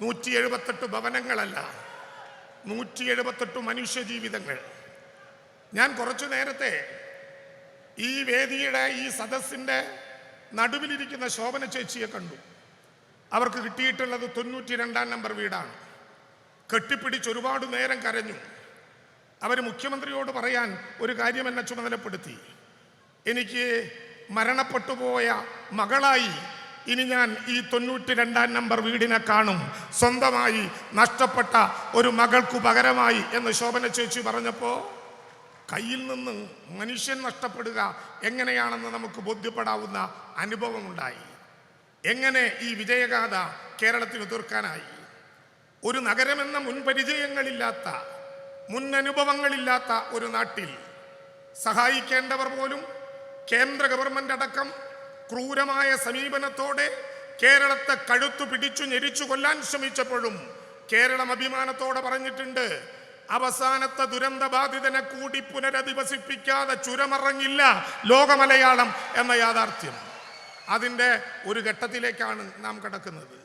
178 ഭവനങ്ങളല്ല, 178 മനുഷ്യജീവിതങ്ങൾ. ഞാൻ കുറച്ചു നേരത്തെ ഈ വേദിയുടെ ഈ സദസ്സിൻ്റെ നടുവിലിരിക്കുന്ന ശോഭന ചേച്ചിയെ കണ്ടു. അവർക്ക് കിട്ടിയിട്ടുള്ളത് 92 നമ്പർ വീടാണ്. കെട്ടിപ്പിടിച്ച് ഒരുപാട് നേരം കരഞ്ഞു. അവർ മുഖ്യമന്ത്രിയോട് പറയാൻ ഒരു കാര്യം എന്നെ ചുമതലപ്പെടുത്തി. എനിക്ക് മരണപ്പെട്ടുപോയ മകളായി ഇനി ഞാൻ ഈ 92 നമ്പർ വീടിനെ കാണും, സ്വന്തമായി നഷ്ടപ്പെട്ട ഒരു മകൾക്കു പകരമായി എന്ന് ശോഭന ചേച്ചി പറഞ്ഞപ്പോൾ കയ്യിൽ നിന്ന് മനുഷ്യൻ നഷ്ടപ്പെടുക എങ്ങനെയാണെന്ന് നമുക്ക് ബോധ്യപ്പെടാവുന്ന അനുഭവമുണ്ടായി. എങ്ങനെ ഈ വിജയഗാഥ കേരളത്തിന് തീർക്കാനായി? ഒരു നഗരമെന്ന മുൻപരിചയങ്ങളില്ലാത്ത, മുന്നനുഭവങ്ങളില്ലാത്ത ഒരു നാട്ടിൽ സഹായിക്കേണ്ടവർ പോലും കേന്ദ്ര ഗവൺമെന്റ് അടക്കം ക്രൂരമായ സമീപനത്തോടെ കേരളത്തെ കഴുത്തു പിടിച്ചു ഞെരിച്ചു കൊല്ലാൻ ശ്രമിച്ചപ്പോഴും കേരളം അഭിമാനത്തോടെ പറഞ്ഞിട്ടുണ്ട്, അവസാനത്തെ ദുരന്തബാധിതനെ കൂടി പുനരധിവസിപ്പിക്കാതെ ചുരമറങ്ങില്ല ലോകമലയാളം എന്ന യാഥാർത്ഥ്യം. അതിൻ്റെ ഒരു ഘട്ടത്തിലേക്കാണ് നാം കടക്കുന്നത്.